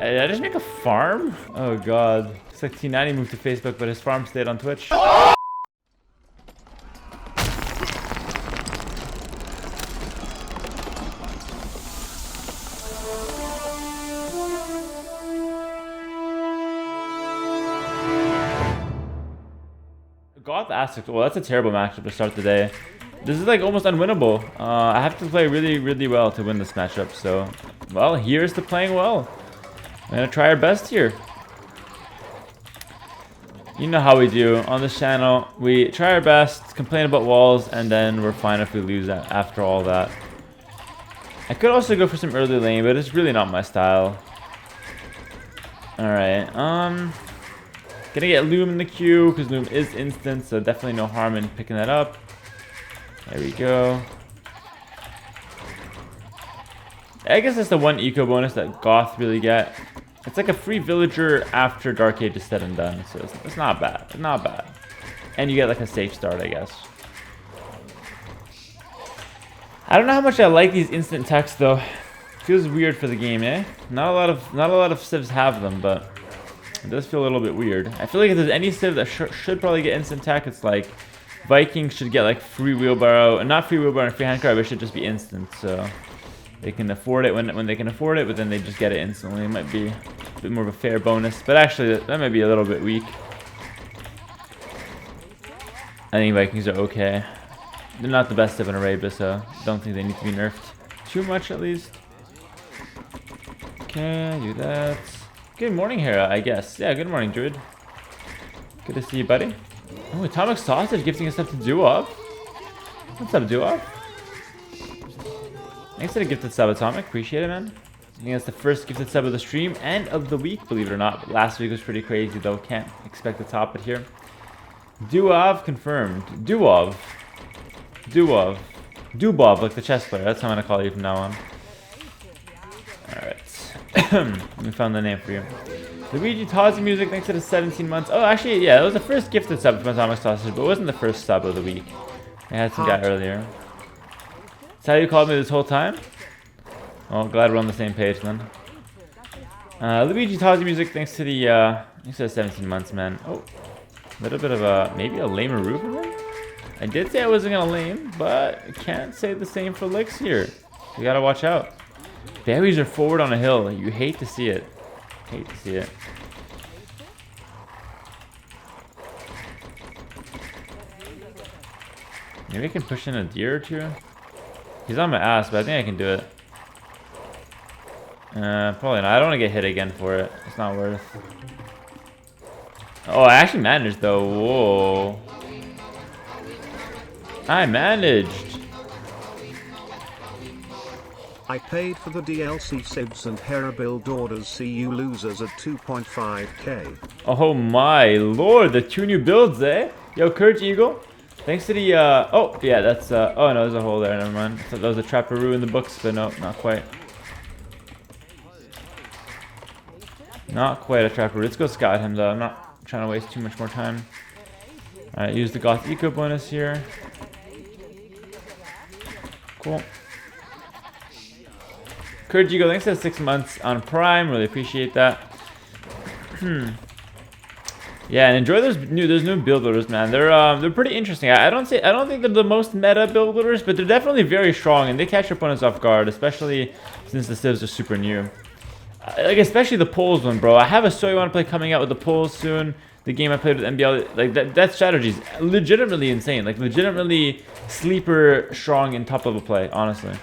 Did I just make a farm? Oh god. Looks like T90 moved to Facebook, but his farm stayed on Twitch. Goth Aztecs. Well, that's a terrible matchup to start the day. This is like almost unwinnable. I have to play really, really well to win this matchup. So, well, here's to playing well. I'm gonna try our best here. You know how we do on this channel. We try our best, complain about walls, and then we're fine if we lose after all that. I could also go for some early lane, but it's really not my style. Alright, gonna get Loom in the queue, because Loom is instant, so definitely no harm in picking that up. There we go. I guess that's the one eco bonus that Goth really get. It's like a free villager after Dark Age is said and done, so it's not bad. It's not bad. And you get like a safe start, I guess. I don't know how much I like these instant texts though. Feels weird for the game, eh? Not a lot of civs have them, but it does feel a little bit weird. I feel like if there's any civ that should probably get instant tech, it's like Vikings should get like free wheelbarrow, and not free wheelbarrow and free handcart, but it should just be instant. So they can afford it when they can afford it, but then they just get it instantly. It might be a bit more of a fair bonus, but actually that might be a little bit weak. I think Vikings are okay. They're not the best of an Arabia, so I don't think they need to be nerfed too much at least. Okay, do that. Good morning, Hera, I guess. Yeah, good morning, Druid. Good to see you, buddy. Oh, Atomic Sausage gifting us stuff to Duov. What's up, Duov? Thanks for the gifted sub, Atomic. Appreciate it, man. I think that's the first gifted sub of the stream and of the week, believe it or not. But last week was pretty crazy, though. Can't expect to top it here. Duov confirmed. Duov. Duov. Dubov, like the chess player. That's how I'm going to call you from now on. Alright. We found the name for you. Luigi Tozzi music, thanks to the 17 months. Oh, actually, yeah, it was the first gifted sub from Atomic Sausage, but it wasn't the first sub of the week. I had some guy earlier. Is that how you called me this whole time? Well, glad we're on the same page then. Luigi Tozzi music, thanks to the 17 months, man. Oh, a little bit of a, maybe a lamer roof in there? I did say I wasn't gonna lame, but I can't say the same for licks here. You gotta watch out. Berries are forward on a hill. You hate to see it. Hate to see it. Maybe I can push in a deer or two. He's on my ass, but I think I can do it. Probably not. I don't want to get hit again for it. It's not worth. Oh, I actually managed though. Whoa. I managed. I paid for the DLC civs and Hera build orders. See you losers at 2.5k. Oh my lord, the 2 new builds, eh? Yo, Courage Eagle. Thanks to the, oh, yeah, that's, oh no, there's a hole there, never mind. I thought that was a Trapperoo in the books, but no, not quite. Not quite a Trapperoo. Let's go scout him, though. I'm not trying to waste too much more time. Alright, use the Goth Eco bonus here. Cool. Courage Eagle, thanks for the 6 months on Prime. Really appreciate that. Yeah, and enjoy those new build orders, man. They're pretty interesting. I don't think they're the most meta build orders, but they're definitely very strong, and they catch your opponents off guard, especially since the civs are super new. Like especially the poles one, bro. I have a So You Want to Play coming out with the poles soon. The game I played with MBL, like that strategy is legitimately insane. Like legitimately sleeper strong in top level play. Honestly,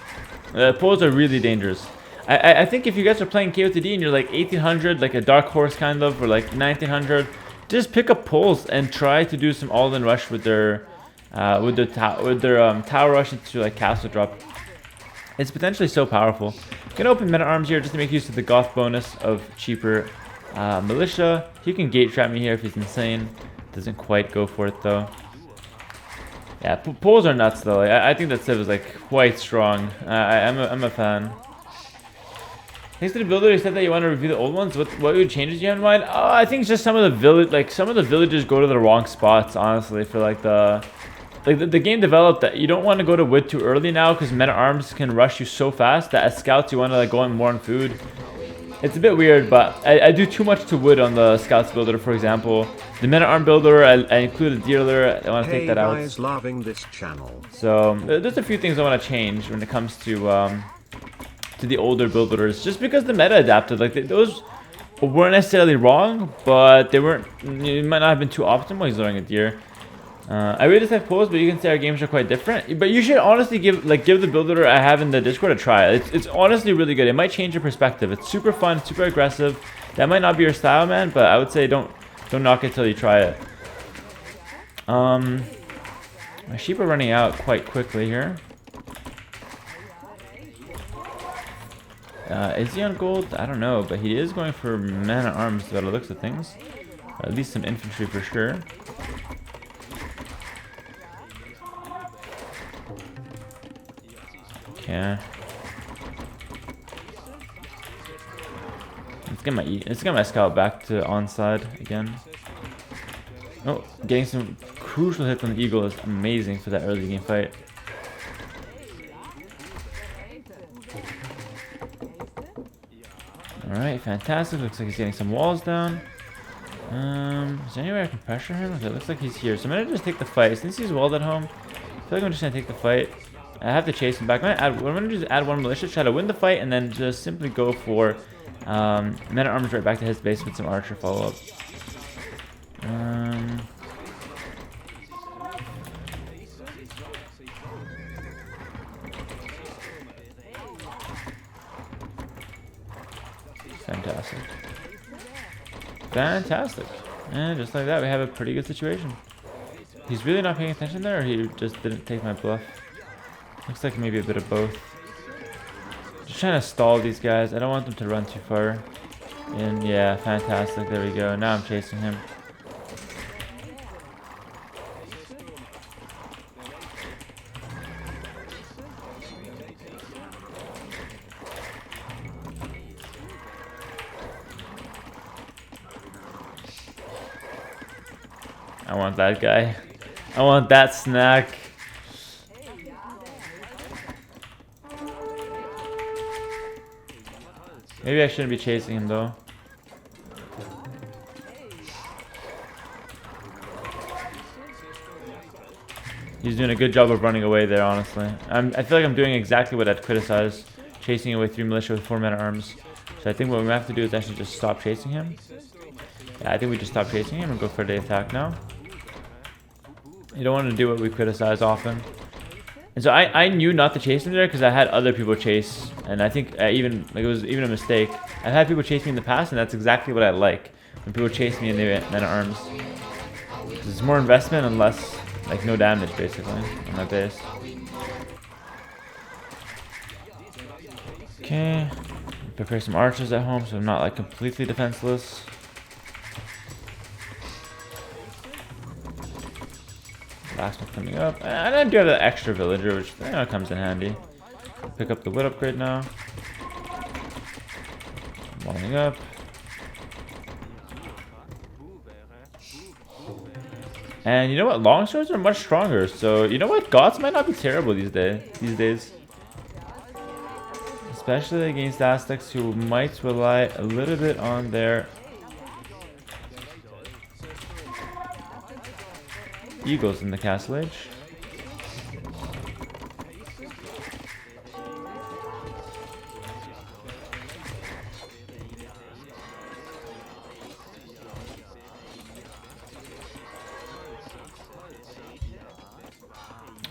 poles are really dangerous. I think if you guys are playing KOTD and you're like 1800, like a dark horse kind of, or like 1900, just pick up poles and try to do some all-in rush with their tower rush into like castle drop. It's potentially so powerful. I'm gonna open meta arms here just to make use of the Goth bonus of cheaper militia. He can gate trap me here if he's insane. Doesn't quite go for it though. Yeah, poles are nuts though. I think that civ is like quite strong. I'm a fan. Thanks to the builder, you said that you want to review the old ones. What changes you have in mind? Oh, I think it's just some of the villagers go to the wrong spots. Honestly, for like the game developed that you don't want to go to wood too early now because meta arms can rush you so fast that as scouts you want to like go in more on food. It's a bit weird, but I do too much to wood on the Scouts builder, for example. The Men-at-Arm builder, I included dealer. I want to take that out. Hey guys, loving this channel. So there's a few things I want to change when it comes to the older builders, just because the meta adapted. Like those weren't necessarily wrong, but they weren't. It might not have been too optimal. He's throwing a deer. I really dislike pose, but you can say our games are quite different. But you should honestly give the builder I have in the Discord a try. It's honestly really good. It might change your perspective. It's super fun, super aggressive. That might not be your style, man, but I would say don't knock it till you try it. My sheep are running out quite quickly here. Is he on gold? I don't know, but he is going for man-at-arms by the looks of things. At least some infantry for sure. Okay. Let's get my scout back to onside again. Oh, getting some crucial hits on the eagle is amazing for that early game fight. Alright, fantastic. Looks like he's getting some walls down. Is there any way I can pressure him? Okay, it looks like he's here. So I'm gonna just take the fight. Since he's walled at home, I feel like I'm just gonna take the fight. I have to chase him back. I'm gonna just add one militia, try to win the fight, and then just simply go for men-at-arms right back to his base with some archer follow-up. Fantastic. Fantastic. And just like that, we have a pretty good situation. He's really not paying attention there, or he just didn't take my bluff? Looks like maybe a bit of both. Just trying to stall these guys. I don't want them to run too far. And yeah, fantastic. There we go. Now I'm chasing him. I want that guy. I want that snack. Maybe I shouldn't be chasing him though. He's doing a good job of running away there, honestly. I feel like I'm doing exactly what I'd criticize. Chasing away 3 militia with 4 men-at-arms. So I think what we have to do is actually just stop chasing him. Yeah, I think we just stop chasing him and go for the attack now. You don't want to do what we criticize often. And so I knew not to chase him there because I had other people chase. And I think it was even a mistake. I've had people chase me in the past, and that's exactly what I like. When people chase me and they have men-at-arms. It's more investment and less, like no damage basically on my base. Okay. Prepare some archers at home so I'm not like completely defenseless. Last one coming up. And I do have that extra villager, which comes in handy. Pick up the wood upgrade now. Walling up. And you know what? Longswords are much stronger. So you know what? Gods might not be terrible these days. Especially against Aztecs who might rely a little bit on their eagles in the castle age.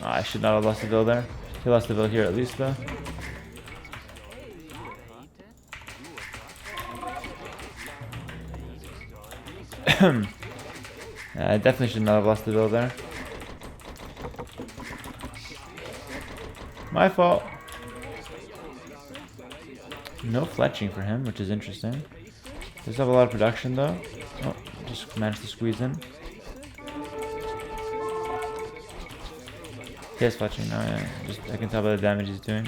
Oh, I should not have lost the bill there. He lost the bill here at least though. I definitely should not have lost the bill there. My fault. No fletching for him, which is interesting. Does have a lot of production though. Oh, just managed to squeeze in. He has fletching now, yeah. I can tell by the damage he's doing.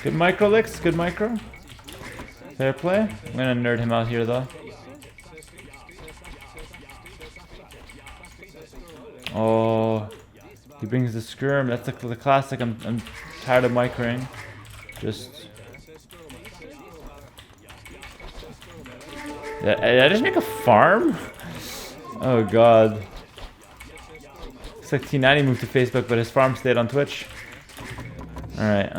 Good micro licks, good micro. Fair play. I'm gonna nerd him out here though. Oh, he brings the skirm. That's the classic. I'm tired of microing. Just. Did I just make a farm? Oh god. Looks like T90 moved to Facebook, but his farm stayed on Twitch. Alright,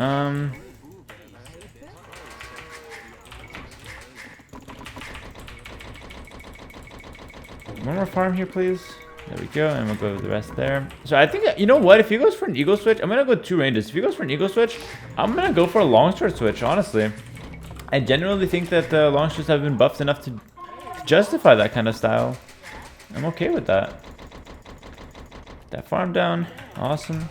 one more farm here, please. There we go, and we'll go with the rest there. So I think, you know what? If he goes for an eagle switch, I'm gonna go 2 ranges. If he goes for an eagle switch, I'm gonna go for a longsword switch, honestly. I genuinely think that the longswords have been buffed enough to justify that kind of style. I'm okay with that. That farm down, awesome.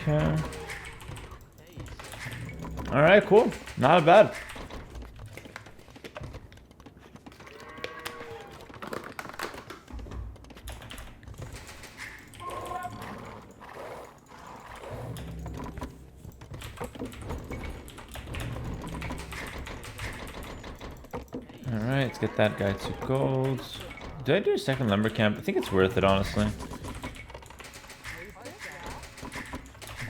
Okay. Alright, cool. Not bad. Alright, let's get that guy 2 golds. Did I do a second lumber camp? I think it's worth it, honestly.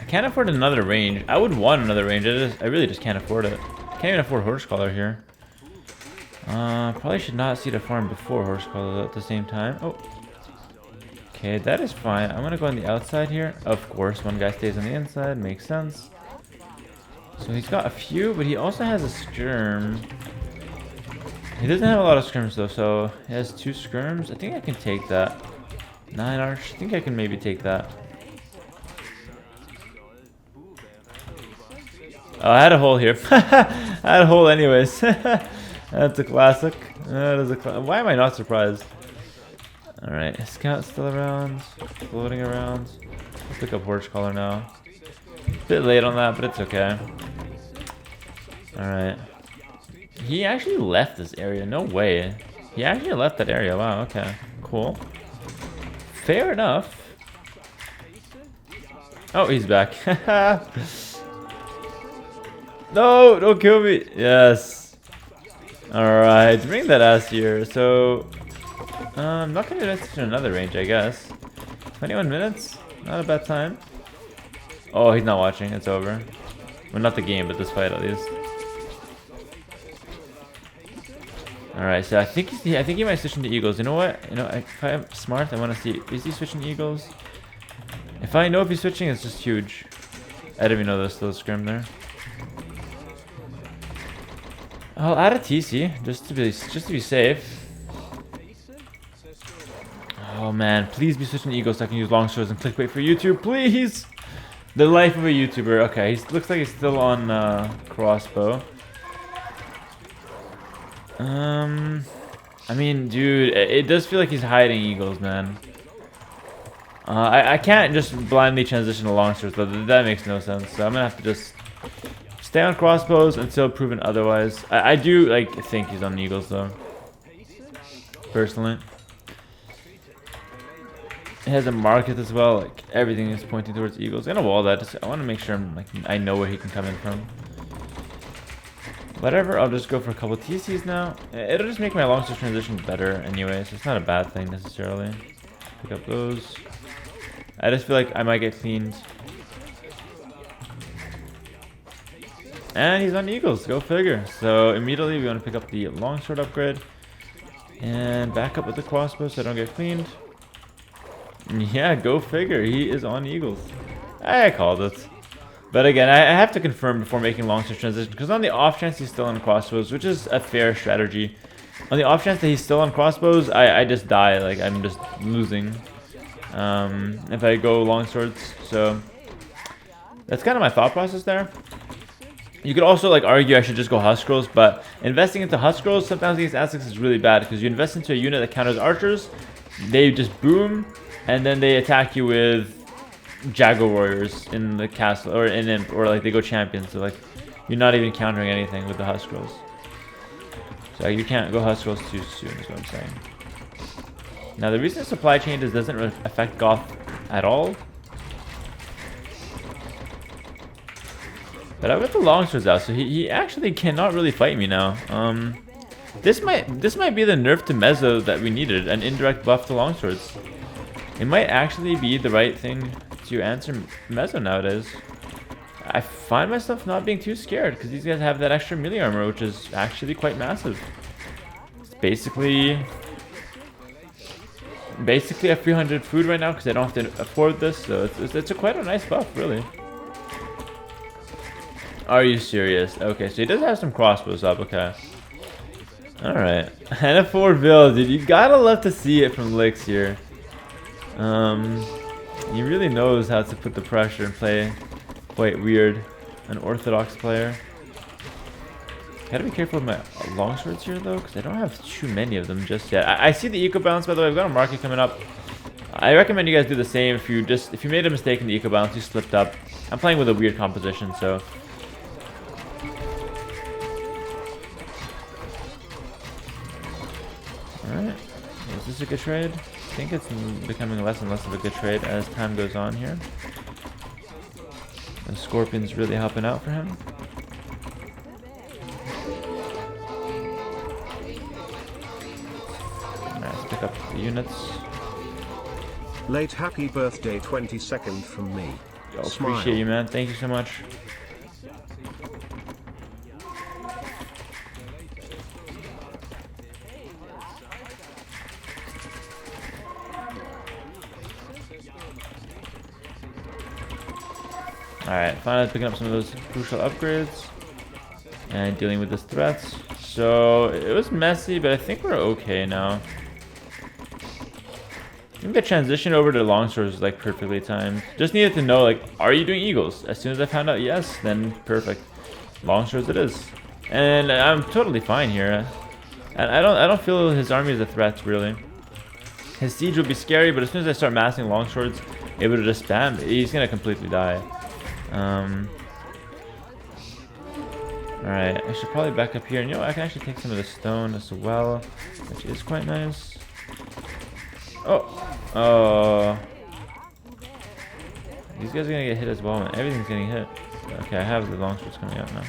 Can't afford another range. I would want another range. I really just can't afford it. Can't even afford horse collar here. Probably should not see the farm before horse collar at the same time. Oh. Okay, that is fine. I'm gonna go on the outside here. Of course, one guy stays on the inside. Makes sense. So he's got a few, but he also has a skirm. He doesn't have a lot of skirms though, so he has 2 skirms. I think I can take that. 9 arch. I think I can maybe take that. Oh, I had a hole here. I had a hole anyways. That's a classic. That is a why am I not surprised? Alright, Scout's still around. Floating around. I'll pick up horse collar now. Bit late on that, but it's okay. Alright. He actually left this area. No way. He actually left that area. Wow, okay. Cool. Fair enough. Oh, he's back. No, don't kill me. Yes. Alright, bring that ass here. So, I'm not going to invest in another range, I guess. 21 minutes? Not a bad time. Oh, he's not watching. It's over. Well, not the game, but this fight at least. Alright, so I think he might switch into eagles. You know what? You know, if I'm smart, I want to see. Is he switching to eagles? If I know if he's switching, it's just huge. I didn't even know there's still a scrim there. I'll add a TC just to be safe. Oh man, please be switching to eagles so I can use longswords and clickbait for YouTube, please. The life of a YouTuber. Okay, he looks like he's still on crossbow. I mean, dude, it does feel like he's hiding eagles, man. I can't just blindly transition to longswords, but that makes no sense. So I'm gonna have to just stay on crossbows until proven otherwise. I do like think he's on eagles though. Personally, it has a market as well. Like everything is pointing towards eagles. I'm gonna wall that. I want to make sure I know where he can come in from. Whatever. I'll just go for a couple TCs now. It'll just make my longsword transition better anyway, so it's not a bad thing necessarily. Pick up those. I just feel like I might get cleaned. And he's on eagles, go figure. So immediately we want to pick up the longsword upgrade. And back up with the crossbow so I don't get cleaned. Yeah, go figure, he is on eagles. I called it. But again, I have to confirm before making longsword transition. Because on the off chance he's still on crossbows, which is a fair strategy. On the off chance that he's still on crossbows, I just die. Like, I'm just losing. If I go longswords. So that's kind of my thought process there. You could also like argue I should just go husk scrolls, but investing into husk scrolls sometimes against Aztecs is really bad because you invest into a unit that counters archers, they just boom, and then they attack you with Jaguar warriors in the castle, or in imp, or like they go champions. So like you're not even countering anything with the husk rolls. So you can't go husk rolls too soon, is what I'm saying. Now the reason supply chain doesn't affect Goth at all. But I've got the longswords out, so he actually cannot really fight me now. This might be the nerf to Mezzo that we needed, an indirect buff to longswords. It might actually be the right thing to answer Mezzo nowadays. I find myself not being too scared because these guys have that extra melee armor, which is actually quite massive. It's basically a 300 food right now because I don't have to afford this, so it's quite a nice buff, really. Are you serious? Okay, so he does have some crossbows up, okay. Alright. And a 4 build, dude. You gotta love to see it from Licks here. He really knows how to put the pressure and play quite weird. An orthodox player. Gotta be careful with my longswords here, though, because I don't have too many of them just yet. I see the eco balance, by the way. I've got a market coming up. I recommend you guys do the same. If you made a mistake in the eco balance, you slipped up. I'm playing with a weird composition, so... Alright, is this a good trade? I think it's becoming less and less of a good trade as time goes on here. The Scorpion's really helping out for him. Alright, let's pick up the units. Late happy birthday 22nd from me. Yo, appreciate you, man. Thank you so much. Alright, finally picking up some of those crucial upgrades and dealing with these threats. So it was messy, but I think we're okay now. I think the transition over to longswords was like perfectly timed. Just needed to know, like, are you doing eagles? As soon as I found out yes, then perfect. Longswords it is. And I'm totally fine here. And I don't feel his army is a threat, really. His siege will be scary, but as soon as I start massing longswords, able to just spam, he's gonna completely die. Alright, I should probably back up here. And you know, I can actually take some of the stone as well, which is quite nice. Oh, these guys are gonna get hit as well, man. Everything's getting hit. Okay, I have the longswords coming out now.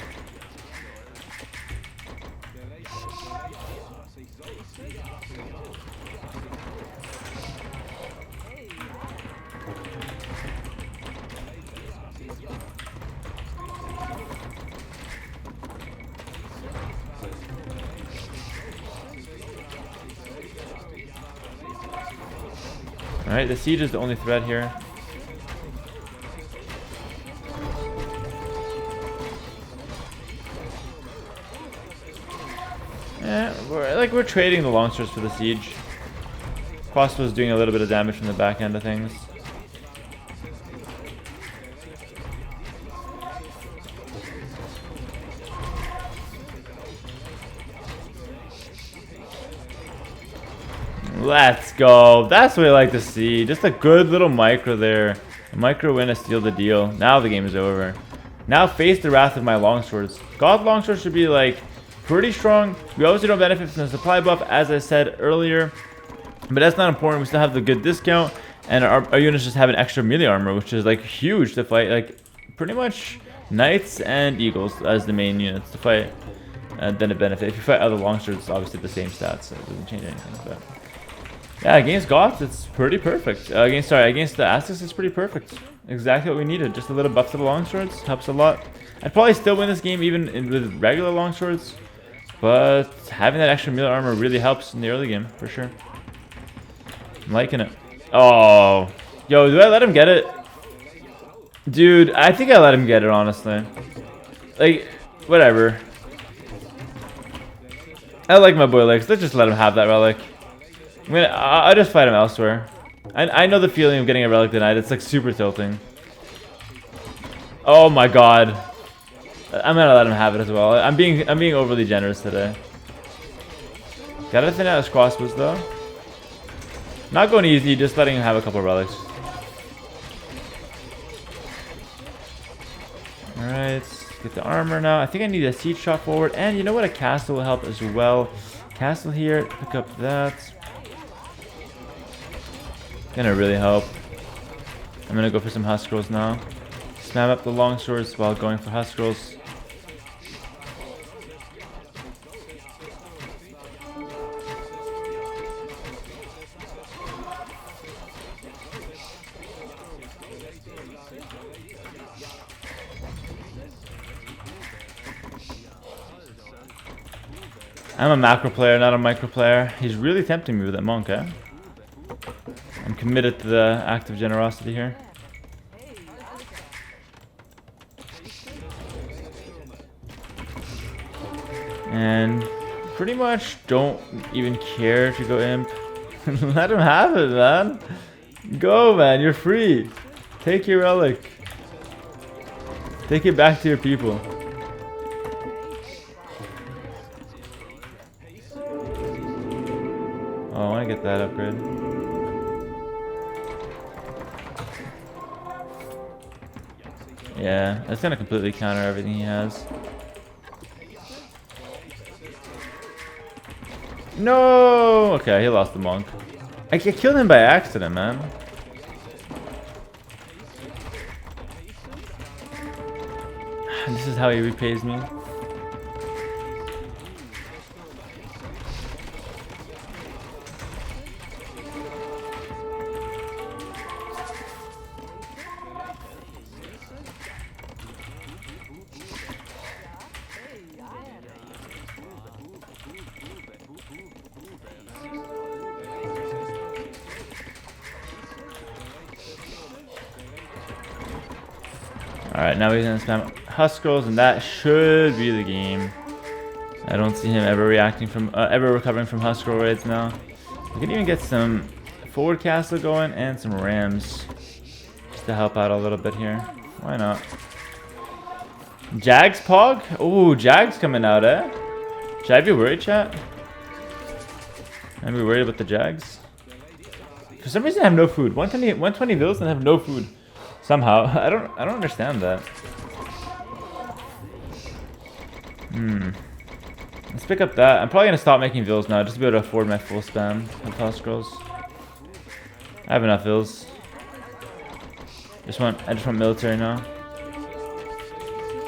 Alright, the siege is the only threat here. Yeah, we're trading the longswords for the siege. Crossbow's doing a little bit of damage from the back end of things. Let's go. That's what I like to see. Just a good little micro there. A micro win to steal the deal. Now the game is over. Now face the wrath of my longswords. God longswords should be like pretty strong. We obviously don't benefit from the supply buff, as I said earlier. But that's not important. We still have the good discount. And our units just have an extra melee armor, which is like huge to fight. Like pretty much knights and eagles as the main units to fight. And then it benefits. If you fight other longswords, it's obviously the same stats. So it doesn't change anything. But yeah, against Goths, it's pretty perfect. Against the Aztecs, it's pretty perfect. Exactly what we needed. Just a little buff to the longswords helps a lot. I'd probably still win this game even with regular longswords, but having that extra melee armor really helps in the early game for sure. I'm liking it. Oh, yo, do I let him get it? Dude, I think I let him get it, honestly. Like, whatever. I like my boy Lex. Let's just let him have that relic. I'll just fight him elsewhere. I know the feeling of getting a relic denied. It's like super tilting. Oh my god. I'm gonna let him have it as well. I'm being overly generous today. Gotta thin out his crossbows though. Not going easy, just letting him have a couple relics. Alright, get the armor now. I think I need a siege shot forward. And you know what? A castle will help as well. Castle here, pick up that. Gonna really help. I'm gonna go for some husk rolls now. Snap up the longswords while going for husk rolls. I'm a macro player, not a micro player. He's really tempting me with that monk, eh? I'm committed to the act of generosity here. And pretty much don't even care if you go imp. Let him have it, man. Go, man. You're free. Take your relic. Take it back to your people. Oh, I want to get that upgrade. Yeah, that's gonna completely counter everything he has. No! Okay, he lost the monk. I killed him by accident, man. This is how he repays me. Alright, now he's gonna spam husk rolls, and that should be the game. I don't see him ever recovering from husk roll raids now. We can even get some forward castle going and some rams just to help out a little bit here. Why not? Jags pog? Oh, Jags coming out, eh? Should I be worried, chat? I'd be worried about the Jags. For some reason I have no food. 120 vills and I have no food. Somehow. I don't understand that. Let's pick up that. I'm probably gonna stop making vills now just to be able to afford my full spam of husk scrolls. I have enough vills. I just want military now.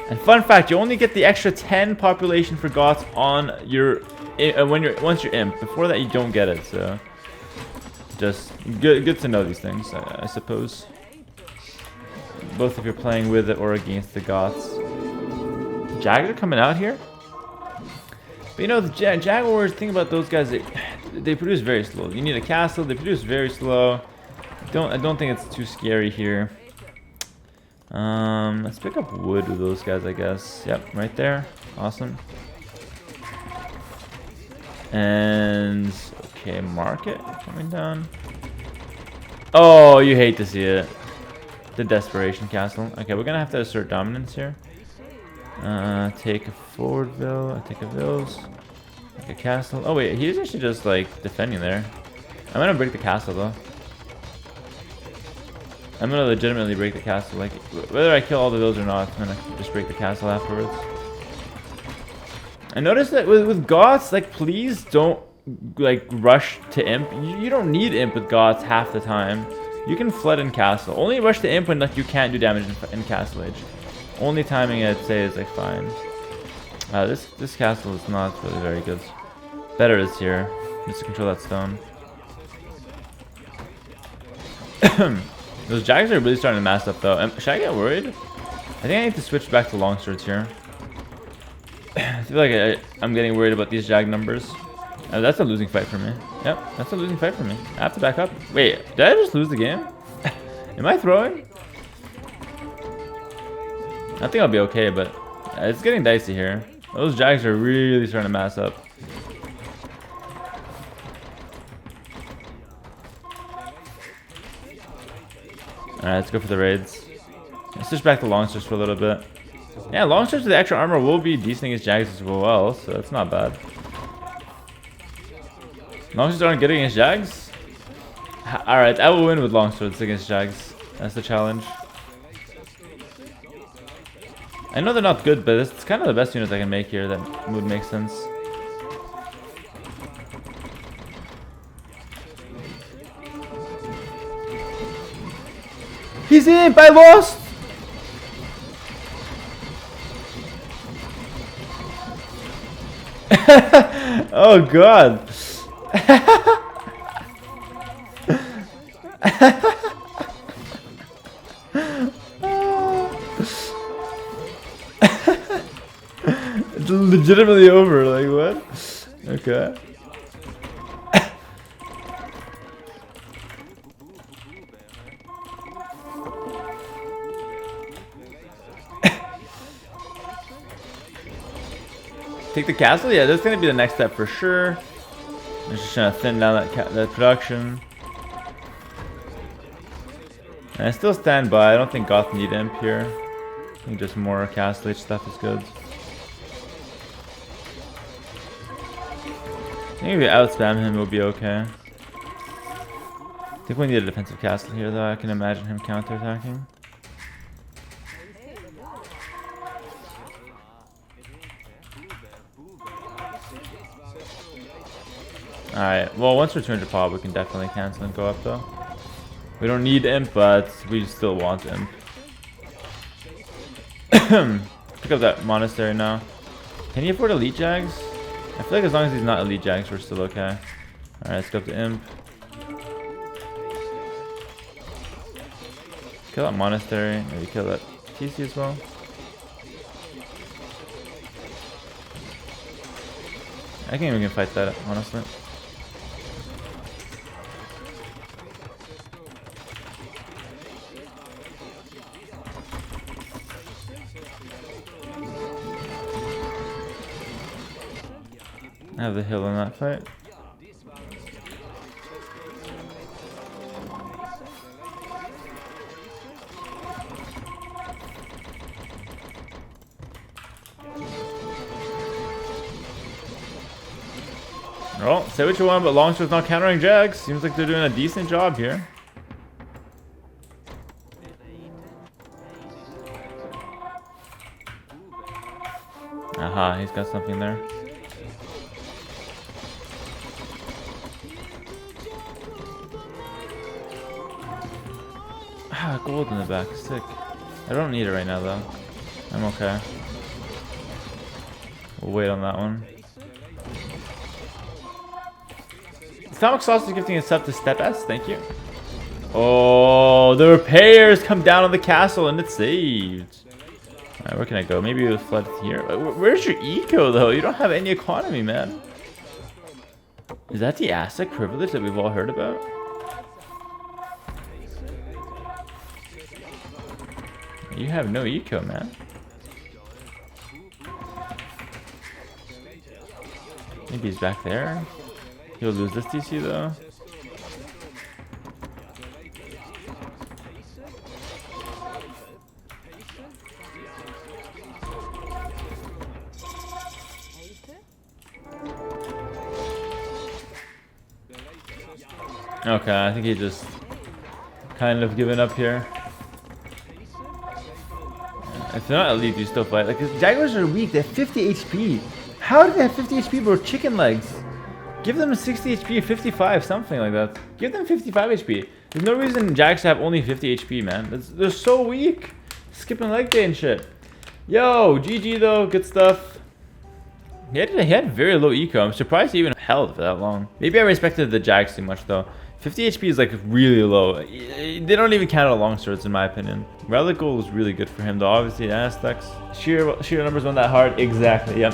And fun fact, you only get the extra 10 population for Goths on your once you're imp. Before that you don't get it, so just good to know these things, I suppose. Both if you're playing with it or against the Goths. Jags are coming out here. But you know, the Jaguars, think about those guys, they produce very slow. You need a castle, they produce very slow. I don't think it's too scary here. Let's pick up wood with those guys, I guess. Yep, right there. Awesome. And okay, market coming down. Oh, you hate to see it. The desperation castle. Okay, we're gonna have to assert dominance here. Take a forward vill. I take a vills. Take a castle. Oh wait, he's actually just like defending there. I'm gonna break the castle though. I'm gonna legitimately break the castle. Like whether I kill all the vills or not, I'm gonna just break the castle afterwards. I noticed that with Goths, like please don't like rush to imp. You don't need imp with Goths half the time. You can flood in castle. Only rush to imp when like you can't do damage in castle age. Only timing I'd say is like fine. This castle is not really very good. Better is here, just to control that stone. Those Jags are really starting to mass up though. Should I get worried? I think I need to switch back to longswords here. I feel like I'm getting worried about these Jag numbers. That's a losing fight for me. Yep, that's a losing fight for me. I have to back up. Wait, did I just lose the game? Am I throwing? I think I'll be okay, but it's getting dicey here. Those Jags are really starting to mass up. Alright, let's go for the raids. Let's switch back to longswords for a little bit. Yeah, longswords with the extra armor will be decent against Jags as well, so it's not bad. Longswords aren't good against Jags? Alright, I will win with Longswords against Jags. That's the challenge. I know they're not good, but it's kind of the best units I can make here that would make sense. He's in! I lost! Oh god! It's legitimately over, like what? Okay. Take the castle? Yeah, that's gonna be the next step for sure. I'm just trying to thin down that production. And I still stand by. I don't think Goth need imp here. I think just more castle H stuff is good. I think if we outspam him, we'll be okay. I think we need a defensive castle here, though. I can imagine him counterattacking. Alright, well, once we're 200 pop, we can definitely cancel and go up, though. We don't need imp, but we still want imp. Pick up that monastery now. Can he afford elite jags? I feel like as long as he's not elite jags, we're still okay. Alright, let's go up to imp. Kill that monastery. Maybe kill that TC as well. I think we can fight that, honestly. I have the hill in that fight. Well, say what you want, but Longsword's not countering Jags. Seems like they're doing a decent job here. Aha, he's got something there. Ah, gold in the back, sick. I don't need it right now though. I'm okay. We'll wait on that one. Stomach Sauce is gifting a sub to Step S, thank you. Oh, the repairs come down on the castle and it's saved. Alright, where can I go? Maybe we'll flood here. Where's your eco though? You don't have any economy, man. Is that the Aztec privilege that we've all heard about? You have no eco, man. Maybe he's back there. He'll lose this DC though. Okay, I think he just kind of given up here. If they're not elite, you still fight. Like, Jaguars are weak. They have 50 HP. How do they have 50 HP, bro? Chicken legs. Give them 60 HP, 55, something like that. Give them 55 HP. There's no reason Jags have only 50 HP, man. They're so weak. Skipping leg day and shit. Yo, GG though. Good stuff. He had very low eco. I'm surprised he even held for that long. Maybe I respected the Jags too much though. 50 HP is like really low. They don't even count out Longswords in my opinion. Relic Gold was really good for him though. Obviously Aztecs. Sheer numbers weren't that hard. Exactly, yep.